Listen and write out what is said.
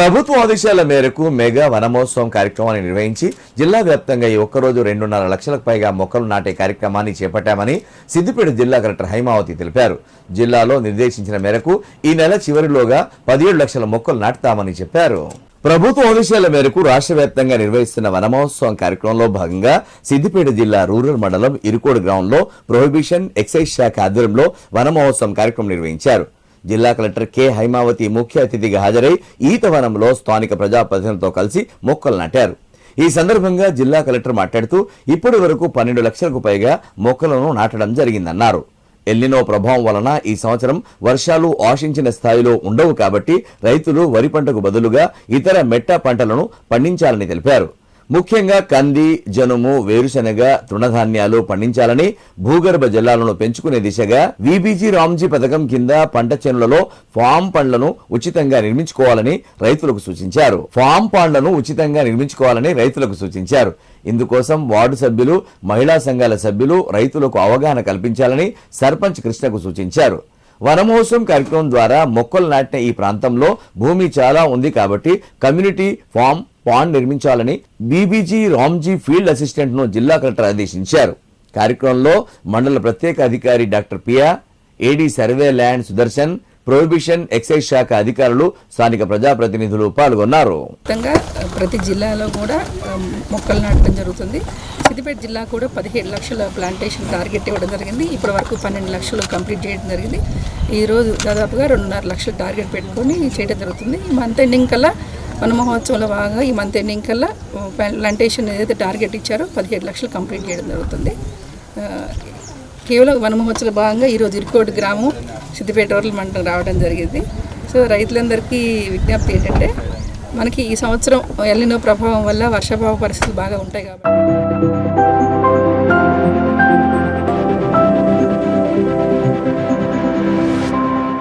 ప్రభుత్వ ఆదేశాల మేరకు మెగా వనమహోత్సవం కార్యక్రమాన్ని నిర్వహించి జిల్లా వ్యాప్తంగా ఈ ఒక్కరోజు 2.5 లక్షలకు పైగా మొక్కలు నాటే కార్యక్రమాన్ని చేపట్టామని సిద్దిపేట జిల్లా కలెక్టర్ హైమావతి తెలిపారు. జిల్లాలో నిర్దేశించిన మేరకు ఈ నెల చివరిలోగా 17 లక్షల మొక్కలు నాటుతామని చెప్పారు. ప్రభుత్వ ఆదేశాల మేరకు రాష్ట్ర వ్యాప్తంగా నిర్వహిస్తున్న వనమహోత్సవం కార్యక్రమంలో భాగంగా సిద్దిపేట జిల్లా రూరల్ మండలం ఇరుకోడు గ్రౌండ్లో ప్రొహిబిషన్ ఎక్సైజ్ శాఖ ఆధ్వర్యంలో వనమహోత్సవం కార్యక్రమం నిర్వహించారు. జిల్లా కలెక్టర్ కె హైమావతి ముఖ్య అతిథిగా హాజరై ఈతవనంలో స్థానిక ప్రజాప్రతినిధులతో కలిసి మొక్కలు నాటారు. ఈ సందర్భంగా జిల్లా కలెక్టర్ మాట్లాడుతూ ఇప్పటి వరకు 12 లక్షలకు పైగా మొక్కలను నాటడం జరిగిందన్నారు. ఎల్నినో ప్రభావం వలన ఈ సంవత్సరం వర్షాలు ఆశించిన స్థాయిలో ఉండవు కాబట్టి రైతులు వరి పంటకు బదులుగా ఇతర మెట్ట పంటలను పండించాలని తెలిపారు. ముఖ్యంగా కంది, జనుము, వేరుశెనగ, తృణధాన్యాలు పండించాలని, భూగర్భ జలాలను పెంచుకునే దిశగా వీబీజీ రామ్జీ పథకం కింద పంట చేనులలో ఫామ్ పండ్లను ఉచితంగా నిర్మించుకోవాలని రైతులకు సూచించారు. ఇందుకోసం వార్డు సభ్యులు, మహిళా సంఘాల సభ్యులు రైతులకు అవగాహన కల్పించాలని సర్పంచ్ కృష్ణకు సూచించారు. వనమహోత్సవం కార్యక్రమం ద్వారా మొక్కలు నాటిన ఈ ప్రాంతంలో భూమి చాలా ఉంది కాబట్టి కమ్యూనిటీ ఫామ్ పాండ్ నిర్మించాలని బీబీజీ రామ్జీ ఫీల్డ్ అసిస్టెంట్ ను జిల్లా కలెక్టర్ ఆదేశించారు. కార్యక్రమంలో మండల ప్రత్యేక అధికారి doctor Piya, AD survey land Sudarshan, prohibition excise శాఖ అధికారులు, స్థానిక ప్రజాప్రతినిధులు పాల్గొన్నారు. ప్రతి జిల్లాలో కూడా మొక్కలు నాటడం జరుగుతుంది. సిద్దిపేట జిల్లా కూడా 17 లక్షల ప్లాంటేషన్ టార్గెట్ ఇవ్వడం జరిగింది. ఇప్పటి వరకు 12 లక్షలు కంప్లీట్ చేయడం జరిగింది. ఈరోజు దాదాపుగా 2.5 లక్షల టార్గెట్ పెట్టుకొని చేయడం జరుగుతుంది. ఈ మంత్ ఎండింగ్ కల్లా వన మహోత్సవంలో భాగంగా ఈ మంత్ ఎండింగ్ కల్లా ప్లాంటేషన్ ఏదైతే టార్గెట్ ఇచ్చారో 17 లక్షలు కంప్లీట్ చేయడం జరుగుతుంది. కేవలం వన మహోత్సవంలో భాగంగా ఈరోజు ఇరుకోటి గ్రామం సిద్దిపేట రూరల్ మండలం రావడం జరిగింది. సో రైతులందరికీ విజ్ఞప్తి ఏంటంటే మనకి ఈ సంవత్సరం ఎల్నినో ప్రభావం వల్ల వర్షాభావ పరిస్థితులు బాగా ఉంటాయి కాబట్టి